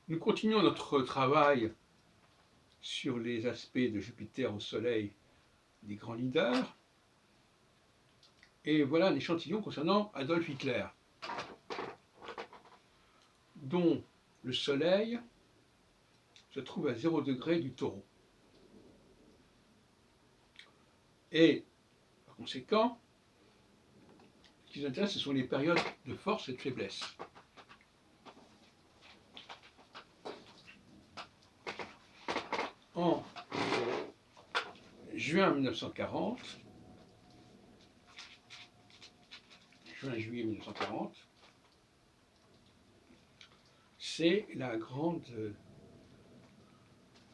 Nous continuons notre travail sur les aspects de Jupiter au Soleil des grands leaders. Et voilà un échantillon concernant Adolf Hitler, dont le Soleil se trouve à 0 degré du Taureau. Et par conséquent, ce qui nous intéresse, ce sont les périodes de force et de faiblesse. En juin 1940, juin-juillet 1940, c'est la grande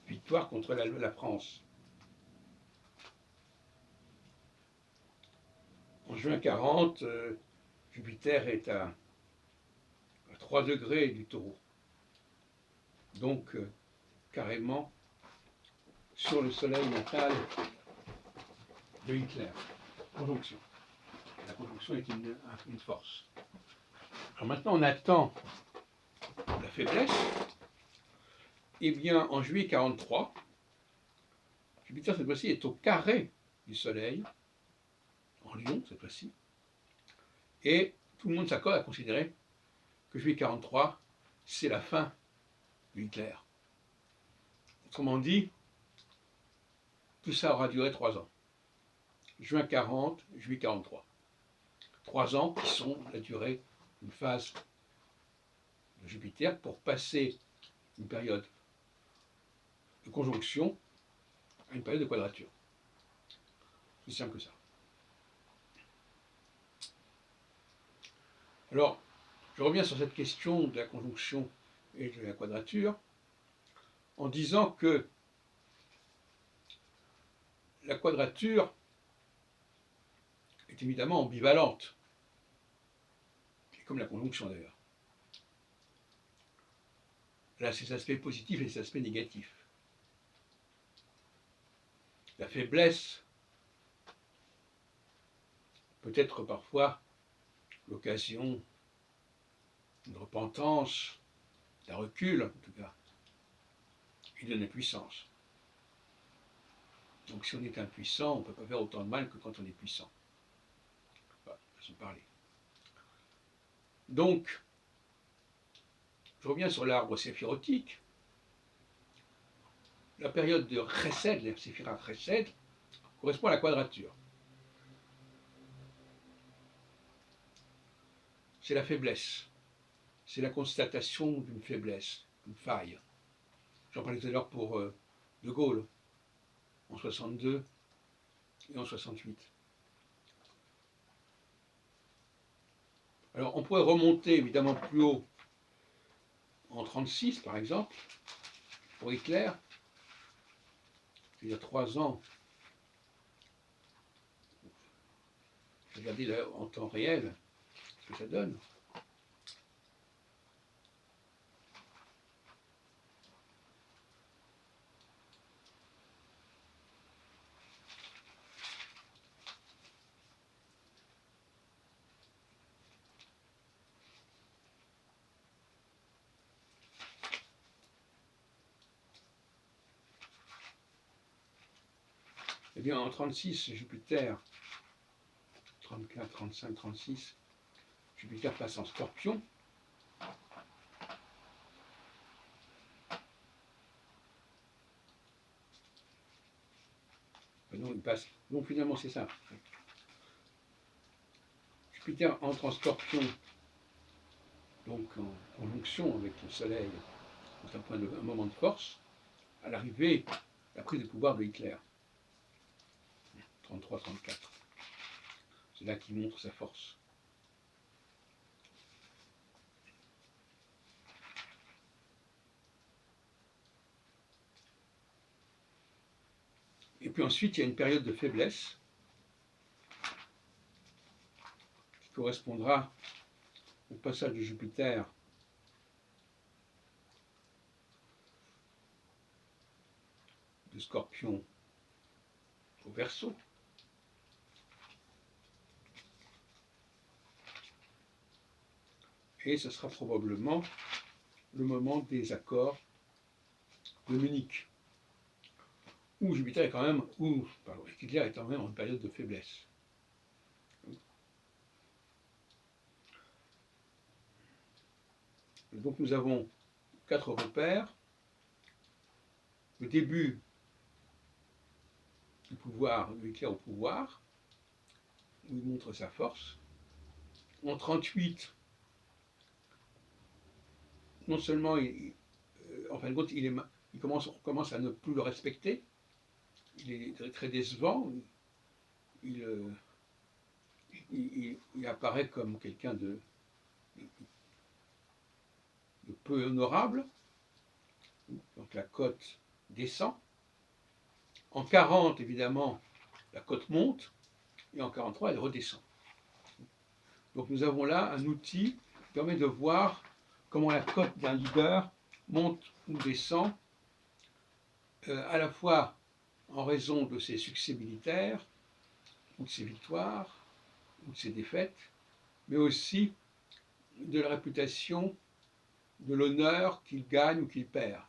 victoire contre la France. En juin 40, Jupiter est à 3 degrés du Taureau, donc carrément sur le soleil natal de Hitler. Conjonction. La conjonction est une force. Alors maintenant, on attend la faiblesse. Eh bien, en juillet 43, Jupiter, cette fois-ci, est au carré du Soleil, en Lion, cette fois-ci, et tout le monde s'accorde à considérer que juillet 43, c'est la fin de Hitler. Autrement dit, tout ça aura duré 3 ans. Juin 40, juillet 43. 3 ans qui sont la durée d'une phase de Jupiter pour passer une période de conjonction à une période de quadrature. C'est simple que ça. Alors, je reviens sur cette question de la conjonction et de la quadrature en disant que la quadrature est évidemment ambivalente, comme la conjonction d'ailleurs. Elle a ses aspects positifs et ses aspects négatifs. La faiblesse peut être parfois l'occasion d'une repentance, d'un recul en tout cas, et d'une impuissance. Donc si on est impuissant, on ne peut pas faire autant de mal que quand on est puissant. Voilà, façon de parler. Donc, je reviens sur l'arbre séphirotique. La période de Chesed, la séphira Chesed, correspond à la quadrature. C'est la faiblesse. C'est la constatation d'une faiblesse, d'une faille. J'en parlais tout à l'heure pour De Gaulle, en 62 et en 68. Alors, on pourrait remonter évidemment plus haut, en 36 par exemple, pour Hitler, il y a 3 ans. Regardez en temps réel ce que ça donne. Eh bien, en 36, Jupiter, 34, 35, 36, Jupiter passe en Scorpion. Non, il passe. Donc finalement, c'est ça. Jupiter entre en Scorpion, donc en conjonction avec le Soleil, c'est un moment de force, à l'arrivée, la prise de pouvoir de Hitler. 33-34. C'est là qu'il montre sa force. Et puis ensuite, il y a une période de faiblesse qui correspondra au passage de Jupiter de Scorpion au Verseau. Et ce sera probablement le moment des accords de Munich, où Jupiter est quand même, Hitler est quand même en période de faiblesse. Donc nous avons 4 repères. Le début du pouvoir, de Hitler au pouvoir, où il montre sa force. En 1938, non seulement, en fin de compte, on commence à ne plus le respecter, il est très, très décevant, il apparaît comme quelqu'un de peu honorable, donc la cote descend. En 1940, évidemment, la cote monte, et en 1943, elle redescend. Donc nous avons là un outil qui permet de voir comment la cote d'un leader monte ou descend, à la fois en raison de ses succès militaires, ou de ses victoires, ou de ses défaites, mais aussi de la réputation, de l'honneur qu'il gagne ou qu'il perd.